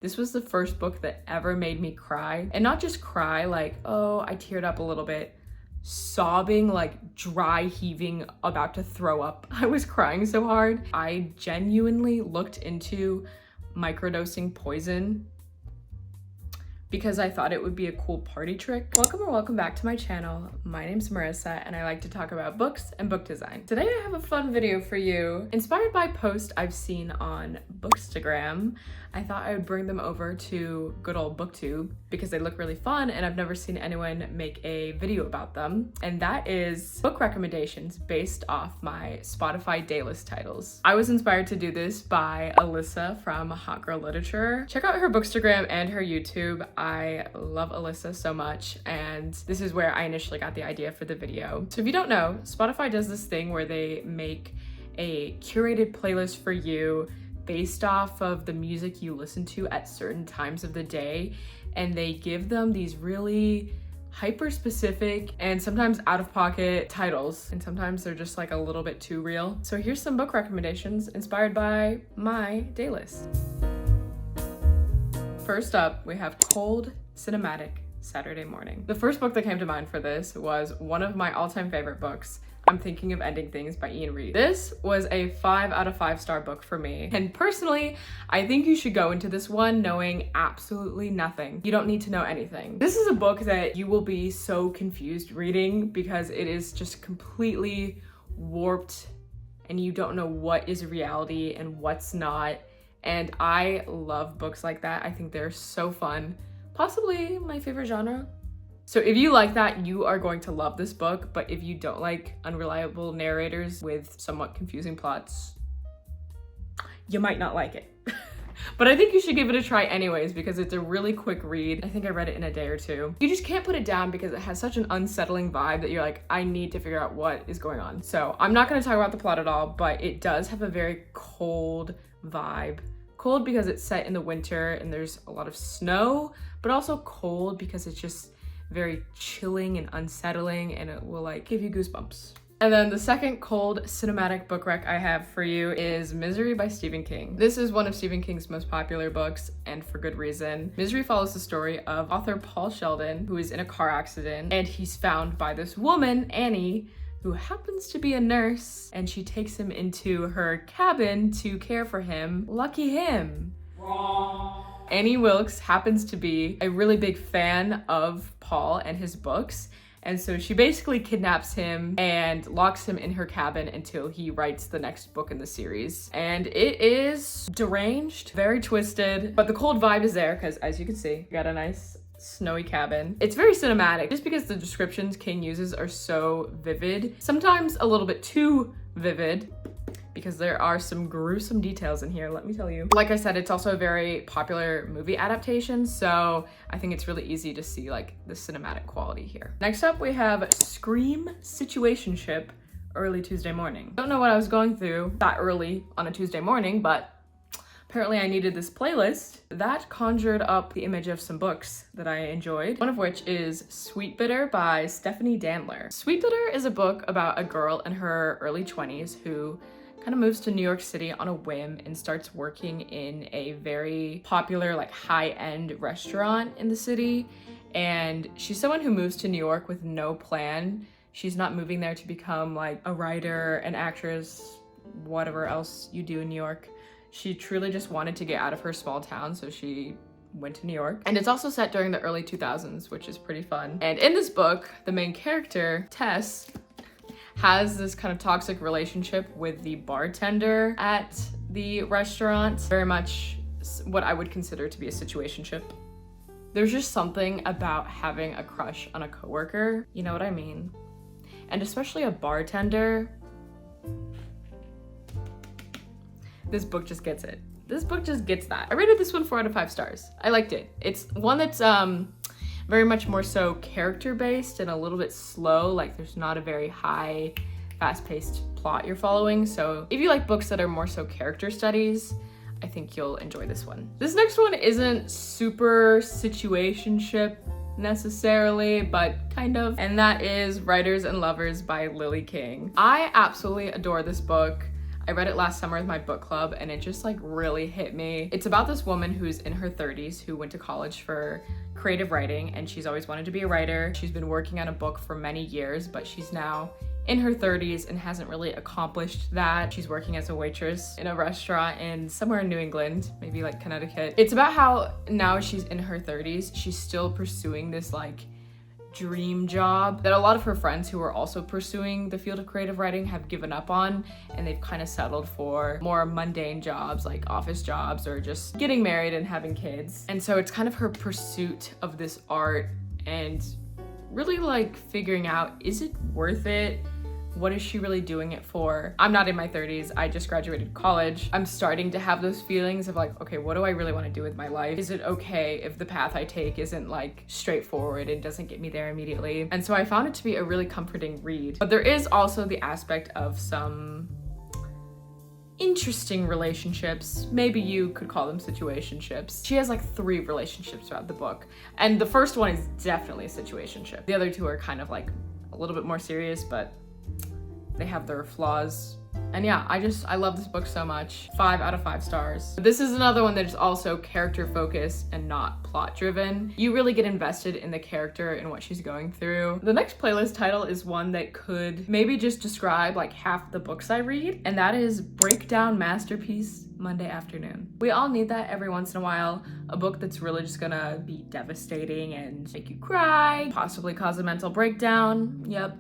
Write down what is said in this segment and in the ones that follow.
This was the first book that ever made me cry. And not just cry like, oh, I teared up a little bit. Sobbing, like dry heaving, about to throw up. I was crying so hard. I genuinely looked into microdosing poison because I thought it would be a cool party trick. Welcome back to my channel. My name's Marissa and I like to talk about books and book design. Today I have a fun video for you. Inspired by posts I've seen on Bookstagram, I thought I would bring them over to good old BookTube because they look really fun and I've never seen anyone make a video about them. And that is book recommendations based off my Spotify daylist titles. I was inspired to do this by Alyssa from Hot Girl Literature. Check out her Bookstagram and her YouTube. I love Alyssa so much, and this is where I initially got the idea for the video. So if you don't know, Spotify does this thing where they make a curated playlist for you based off of the music you listen to at certain times of the day, and they give them these really hyper specific and sometimes out of pocket titles, and sometimes they're just like a little bit too real. So here's some book recommendations inspired by my daylist. First up, we have Cold Cinematic Saturday Morning. The first book that came to mind for this was one of my all-time favorite books, I'm Thinking of Ending Things by Iain Reid. This was a 5 out of 5 star book for me. And personally, I think you should go into this one knowing absolutely nothing. You don't need to know anything. This is a book that you will be so confused reading because it is just completely warped and you don't know what is reality and what's not. And I love books like that. I think they're so fun. Possibly my favorite genre. So if you like that, you are going to love this book. But if you don't like unreliable narrators with somewhat confusing plots, you might not like it. But I think you should give it a try anyways because it's a really quick read. I think I read it in a day or two. You just can't put it down because it has such an unsettling vibe that you're like, I need to figure out what is going on. So I'm not gonna talk about the plot at all, but it does have a very cold vibe. Cold because it's set in the winter and there's a lot of snow, but also cold because it's just very chilling and unsettling and it will like give you goosebumps. And then the second cold cinematic book rec I have for you is Misery by Stephen King. This is one of Stephen King's most popular books, and for good reason. Misery follows the story of author Paul Sheldon, who is in a car accident, and he's found by this woman, Annie, who happens to be a nurse, and she takes him into her cabin to care for him. Lucky him. Wrong. Annie Wilkes happens to be a really big fan of Paul and his books, and so she basically kidnaps him and locks him in her cabin until he writes the next book in the series. And it is deranged, very twisted, but the cold vibe is there because, as you can see, you got a nice snowy cabin. It's very cinematic just because the descriptions King uses are so vivid, sometimes a little bit too vivid because there are some gruesome details in here, let me tell you. Like I said, it's also a very popular movie adaptation, so I think it's really easy to see like the cinematic quality here. Next up, we have Scream Situationship Early Tuesday Morning. Don't know what I was going through that early on a Tuesday morning, but apparently I needed this playlist. That conjured up the image of some books that I enjoyed, one of which is Sweetbitter by Stephanie Danler. Sweetbitter is a book about a girl in her early 20s who kind of moves to New York City on a whim and starts working in a very popular, like high-end restaurant in the city. And she's someone who moves to New York with no plan. She's not moving there to become like a writer, an actress, whatever else you do in New York. She truly just wanted to get out of her small town, so she went to New York. And it's also set during the early 2000s, which is pretty fun. And in this book, the main character, Tess, has this kind of toxic relationship with the bartender at the restaurant. Very much what I would consider to be a situationship. There's just something about having a crush on a coworker, you know what I mean? And especially a bartender. This book just gets it. This book just gets that. I rated this one 4 out of 5 stars. I liked it. It's one that's very much more so character-based and a little bit slow. Like there's not a very high, fast-paced plot you're following. So if you like books that are more so character studies, I think you'll enjoy this one. This next one isn't super situationship necessarily, but kind of. And that is Writers and Lovers by Lily King. I absolutely adore this book. I read it last summer with my book club and it just like really hit me. It's about this woman who's in her 30s who went to college for creative writing, and she's always wanted to be a writer. She's been working on a book for many years, but she's now in her 30s and hasn't really accomplished that. She's working as a waitress in a restaurant in somewhere in New England, maybe like Connecticut. It's about how now she's in her 30s, she's still pursuing this like dream job that a lot of her friends who are also pursuing the field of creative writing have given up on, and they've kind of settled for more mundane jobs like office jobs or just getting married and having kids. And so it's kind of her pursuit of this art and really like figuring out, is it worth it? What is she really doing it for? I'm not in my 30s. I just graduated college. I'm starting to have those feelings of like, okay, what do I really want to do with my life? Is it okay if the path I take isn't like straightforward and doesn't get me there immediately? And so I found it to be a really comforting read. But there is also the aspect of some interesting relationships. Maybe you could call them situationships. She has like 3 relationships throughout the book. And the first one is definitely a situationship. The other 2 are kind of like a little bit more serious, but they have their flaws. And yeah, I love this book so much. 5 out of 5 stars. This is another one that is also character focused and not plot driven. You really get invested in the character and what she's going through. The next playlist title is one that could maybe just describe like half the books I read, and that is Breakdown Masterpiece Monday Afternoon. We all need that every once in a while. A book that's really just gonna be devastating and make you cry, possibly cause a mental breakdown. Yep.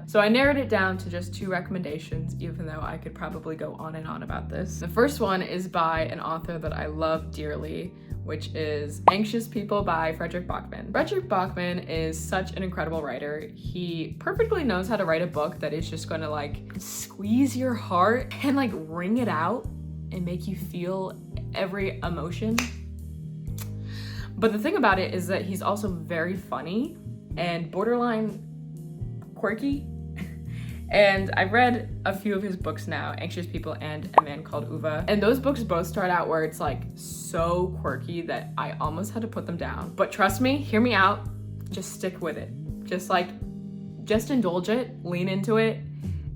So I narrowed it down to just 2 recommendations, even though I could probably go on and on about this. The first one is by an author that I love dearly, which is Anxious People by Fredrik Backman. Fredrik Backman is such an incredible writer. He perfectly knows how to write a book that is just gonna like squeeze your heart and like wring it out and make you feel every emotion. But the thing about it is that he's also very funny and borderline quirky. And I've read a few of his books now, Anxious People and A Man Called Uva. And those books both start out where it's like so quirky that I almost had to put them down. But trust me, hear me out, just stick with it. Just indulge it, lean into it,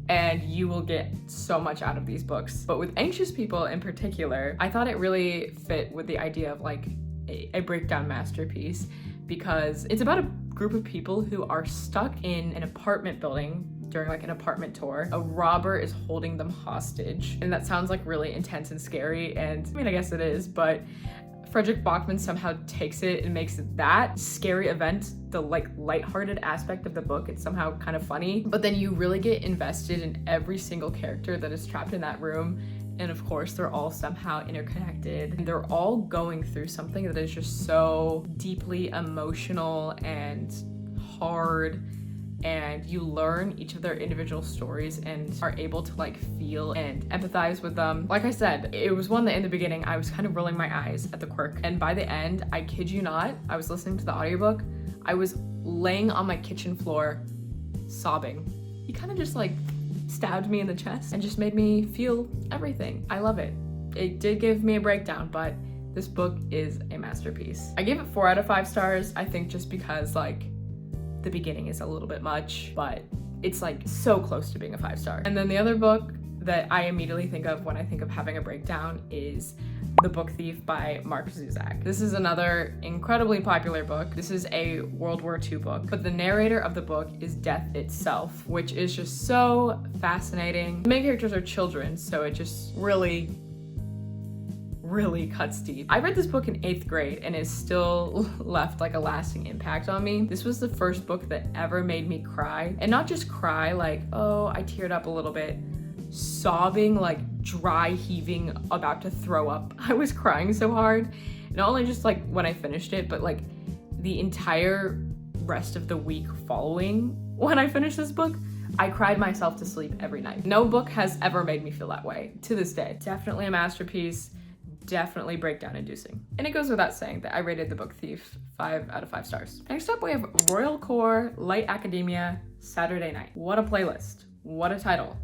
and you will get so much out of these books. But with Anxious People in particular, I thought it really fit with the idea of like a breakdown masterpiece, because it's about a group of people who are stuck in an apartment building during like an apartment tour. A robber is holding them hostage, and that sounds like really intense and scary, and I mean, I guess it is, but Fredrik Backman somehow takes it and makes that scary event the like lighthearted aspect of the book. It's somehow kind of funny, but then you really get invested in every single character that is trapped in that room. And of course, they're all somehow interconnected. And they're all going through something that is just so deeply emotional and hard. And you learn each of their individual stories and are able to like feel and empathize with them. Like I said, it was one that in the beginning, I was kind of rolling my eyes at the quirk. And by the end, I kid you not, I was listening to the audiobook. I was laying on my kitchen floor, sobbing. He kind of just like stabbed me in the chest and just made me feel everything. I love it. It did give me a breakdown, but this book is a masterpiece. I gave it 4 out of 5 stars, I think just because like the beginning is a little bit much, but it's like so close to being a 5-star. And then the other book that I immediately think of when I think of having a breakdown is The Book Thief by Mark Zusak. This is another incredibly popular book. This is a World War II book, but the narrator of the book is death itself, which is just so fascinating. The main characters are children, so it just really cuts deep. I read this book in 8th grade and it still left like a lasting impact on me. This was the first book that ever made me cry, and not just cry like, oh, I teared up a little bit, sobbing, like dry heaving, about to throw up. I was crying so hard, not only just like when I finished it, but like the entire rest of the week following when I finished this book. I cried myself to sleep every night. No book has ever made me feel that way to this day. Definitely a masterpiece, definitely breakdown inducing. And it goes without saying that I rated The Book Thief 5 out of 5 stars. Next up we have Royalcore, Light Academia, Saturday Night. What a playlist, what a title.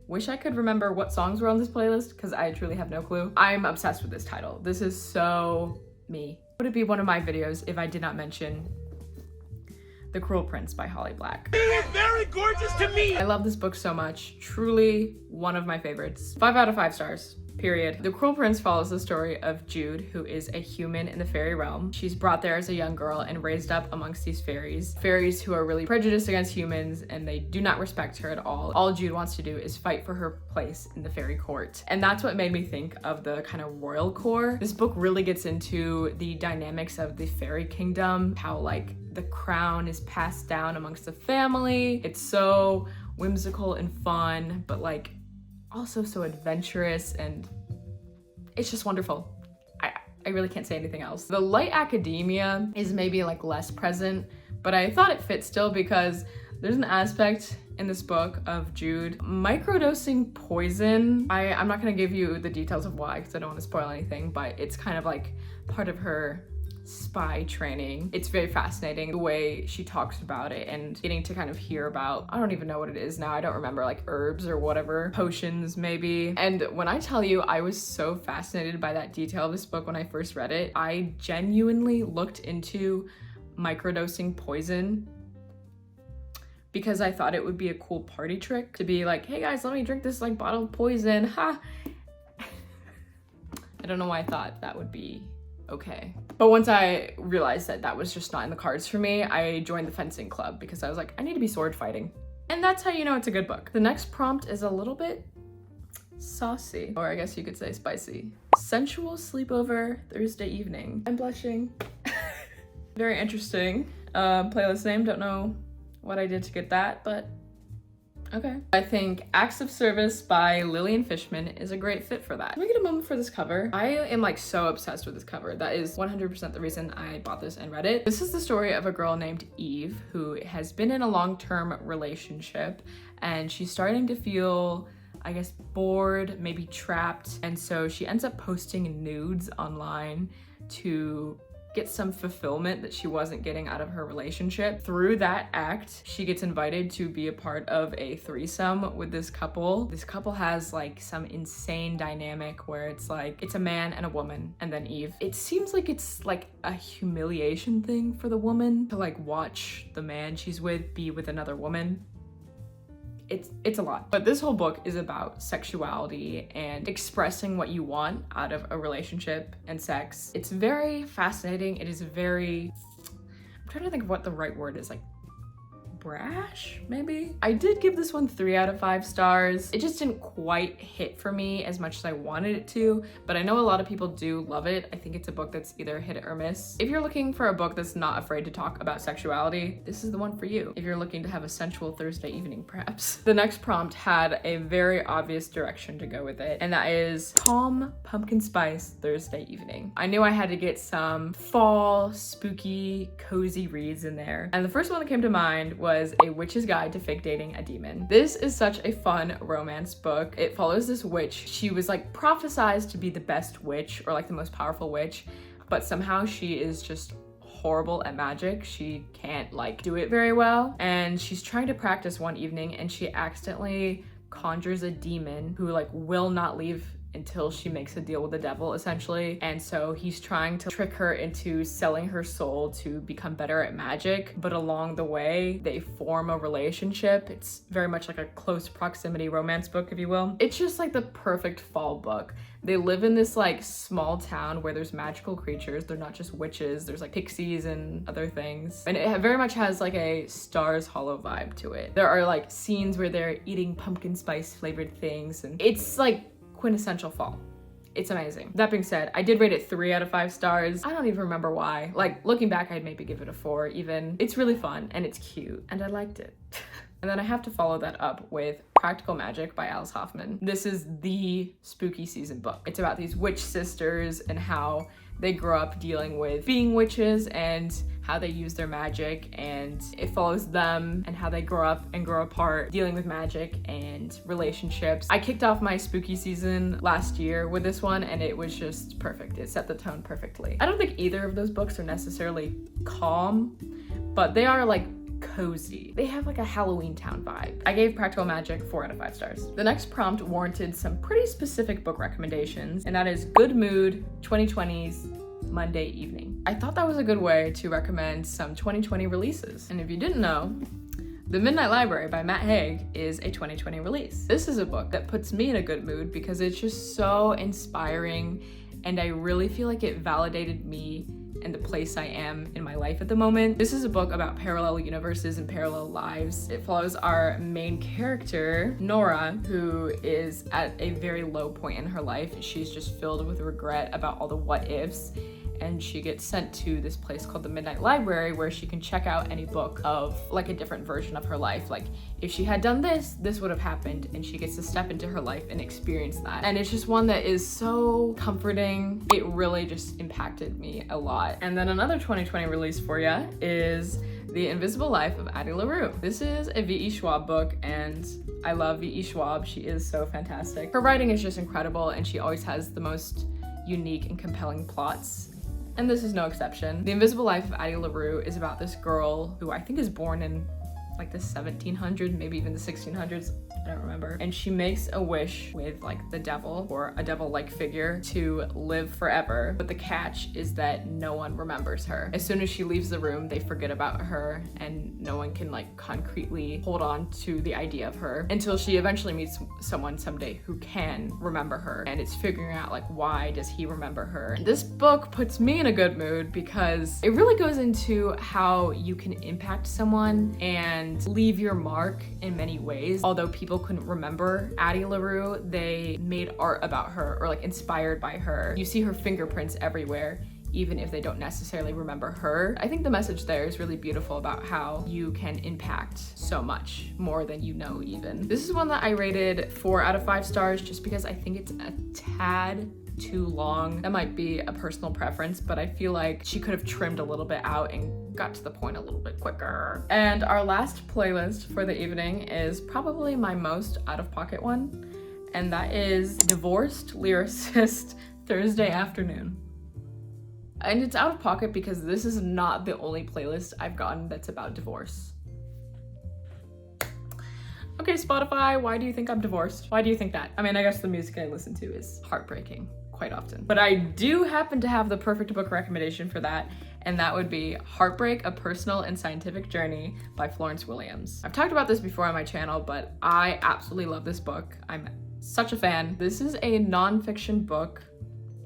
Wish I could remember what songs were on this playlist because I truly have no clue. I'm obsessed with this title. This is so me. Would it be one of my videos if I did not mention The Cruel Prince by Hawley Black. You look very gorgeous to me! I love this book so much. Truly one of my favorites. 5 out of 5 stars. Period. The Cruel Prince follows the story of Jude, who is a human in the fairy realm. She's brought there as a young girl and raised up amongst these fairies. Fairies who are really prejudiced against humans, and they do not respect her at all. All Jude wants to do is fight for her place in the fairy court. And that's what made me think of the kind of royalcore. This book really gets into the dynamics of the fairy kingdom, how like the crown is passed down amongst the family. It's so whimsical and fun, but like also so adventurous, and it's just wonderful. I really can't say anything else. The light academia is maybe like less present, but I thought it fit still because there's an aspect in this book of Jude microdosing poison. I'm not gonna give you the details of why because I don't want to spoil anything, but it's kind of like part of her spy training. It's very fascinating the way she talks about it and getting to kind of hear about, I don't even know what it is now, I don't remember, like herbs or whatever, potions maybe. And when I tell you I was so fascinated by that detail of this book when I first read it, I genuinely looked into microdosing poison because I thought it would be a cool party trick to be like, hey guys, let me drink this like bottle of poison, ha. I don't know why I thought that would be okay. But once I realized that that was just not in the cards for me, I joined the fencing club because I was like, I need to be sword fighting. And that's how you know it's a good book. The next prompt is a little bit saucy, or I guess you could say spicy. Sensual sleepover Thursday evening. I'm blushing. Very interesting. Playlist name, don't know what I did to get that, but okay. I think Acts of Service by Lillian Fishman is a great fit for that. Can we get a moment for this cover? I am like so obsessed with this cover. That is 100% the reason I bought this and read it. This is the story of a girl named Eve who has been in a long-term relationship and she's starting to feel, I guess, bored, maybe trapped. And so she ends up posting nudes online to get some fulfillment that she wasn't getting out of her relationship. Through that act, she gets invited to be a part of a threesome with this couple. This couple has like some insane dynamic where it's like, it's a man and a woman and then Eve. It seems like it's like a humiliation thing for the woman to like watch the man she's with be with another woman. It's a lot. But this whole book is about sexuality and expressing what you want out of a relationship and sex. It's very fascinating. It is very, I'm trying to think of what the right word is, like brash, maybe? I did give this one 3 out of 5 stars. It just didn't quite hit for me as much as I wanted it to, but I know a lot of people do love it. I think it's a book that's either hit or miss. If you're looking for a book that's not afraid to talk about sexuality, this is the one for you. If you're looking to have a sensual Thursday evening, perhaps. The next prompt had a very obvious direction to go with it, and that is calm pumpkin spice Thursday evening. I knew I had to get some fall, spooky, cozy reads in there, and the first one that came to mind was A Witch's Guide to Fake Dating a Demon. This is such a fun romance book. It follows this witch. She was like prophesized to be the best witch or like the most powerful witch, but somehow she is just horrible at magic. She can't like do it very well, and she's trying to practice one evening and she accidentally conjures a demon who like will not leave until she makes a deal with the devil, essentially. And so he's trying to trick her into selling her soul to become better at magic, but along the way they form a relationship. It's very much like a close proximity romance book, if you will. It's just like the perfect fall book. They live in this like small town where there's magical creatures. They're not just witches, there's like pixies and other things. And it very much has like a Stars Hollow vibe to it. There are like scenes where they're eating pumpkin spice flavored things, and it's like quintessential fall. It's amazing. That being said, I did rate it 3 out of 5 stars. I don't even remember why. Like looking back, I'd maybe give it a 4 even. It's really fun and it's cute and I liked it. And then I have to follow that up with Practical Magic by Alice Hoffman. This is the spooky season book. It's about these witch sisters and how they grow up dealing with being witches and how they use their magic, and it follows them and how they grow up and grow apart dealing with magic and relationships. I kicked off my spooky season last year with this one and it was just perfect. It set the tone perfectly. I don't think either of those books are necessarily calm, but they are like cozy. They have like a Halloween town vibe. I gave Practical Magic 4 out of 5 stars. The next prompt warranted some pretty specific book recommendations, and that is Good Mood 2020's Monday evening. I thought that was a good way to recommend some 2020 releases. And if you didn't know, The Midnight Library by Haig is a 2020 release. This is a book that puts me in a good mood because it's just so inspiring, and I really feel like it validated me and the place I am in my life at the moment. This is a book about parallel universes and parallel lives. It follows our main character, Nora, who is at a very low point in her life. She's just filled with regret about all the what ifs, and she gets sent to this place called the Midnight Library where she can check out any book of like a different version of her life. Like if she had done this, this would have happened, and she gets to step into her life and experience that. And it's just one that is so comforting. It really just impacted me a lot. And then another 2020 release for you is The Invisible Life of Addie LaRue. This is a V.E. Schwab book, and I love V.E. Schwab. She is so fantastic. Her writing is just incredible, and she always has the most unique and compelling plots. And this is no exception. The Invisible Life of Addie LaRue is about this girl who I think is born in like the 1700s, maybe even the 1600s, I don't remember. And she makes a wish with like the devil or a devil-like figure to live forever. But the catch is that no one remembers her. As soon as she leaves the room, they forget about her, and no one can like concretely hold on to the idea of her until she eventually meets someone someday who can remember her. And it's figuring out like, why does he remember her? This book puts me in a good mood because it really goes into how you can impact someone and leave your mark in many ways. Although people couldn't remember Addie LaRue, they made art about her or like inspired by her. You see her fingerprints everywhere, even if they don't necessarily remember her. I think the message there is really beautiful about how you can impact so much more than you know even. This is one that I rated 4 out of 5 stars just because I think it's a tad too long. That might be a personal preference, but I feel like she could have trimmed a little bit out and got to the point a little bit quicker. And our last playlist for the evening is probably my most out-of-pocket one, and that is Divorced Lyricist Thursday Afternoon. And it's out of pocket because this is not the only playlist I've gotten that's about divorce. Okay, Spotify, why do you think I'm divorced? Why do you think that? I mean, I guess the music I listen to is heartbreaking quite often. But I do happen to have the perfect book recommendation for that, and that would be Heartbreak, A Personal and Scientific Journey by Florence Williams. I've talked about this before on my channel, but I absolutely love this book. I'm such a fan. This is a nonfiction book,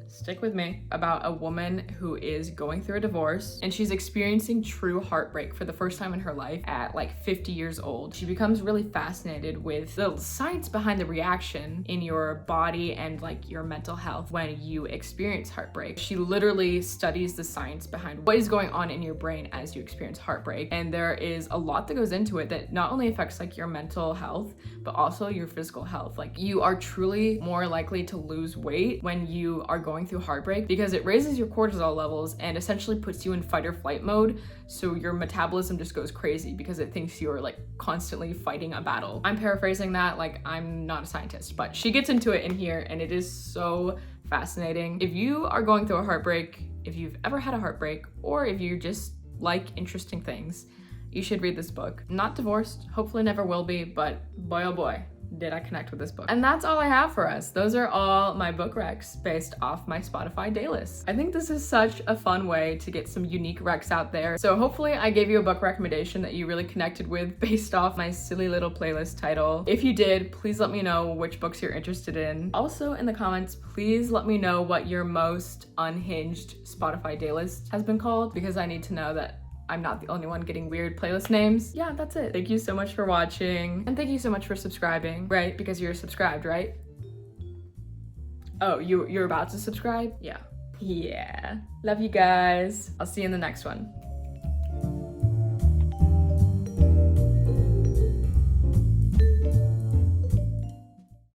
stick with me, about a woman who is going through a divorce, and she's experiencing true heartbreak for the first time in her life at like 50 years old. She becomes really fascinated with the science behind the reaction in your body and like your mental health when you experience heartbreak. She literally studies the science behind what is going on in your brain as you experience heartbreak, and there is a lot that goes into it that not only affects like your mental health but also your physical health. Like you are truly more likely to lose weight when you are going through heartbreak because it raises your cortisol levels and essentially puts you in fight or flight mode, so your metabolism just goes crazy because it thinks you're like constantly fighting a battle. I'm paraphrasing that, like I'm not a scientist, but she gets into it in here and it is so fascinating. If you are going through a heartbreak, if you've ever had a heartbreak, or if you just like interesting things, you should read this book. Not divorced, hopefully never will be, but boy oh boy, did I connect with this book. And that's all I have for us. Those are all my book recs based off my Spotify daylist. I think this is such a fun way to get some unique recs out there. So hopefully I gave you a book recommendation that you really connected with based off my silly little playlist title. If you did, please let me know which books you're interested in. Also in the comments, please let me know what your most unhinged Spotify daylist has been called, because I need to know that I'm not the only one getting weird playlist names. Yeah, that's it. Thank you so much for watching, and thank you so much for subscribing, right? Because you're subscribed, right? Oh, you're about to subscribe? Yeah. Yeah. Love you guys. I'll see you in the next one.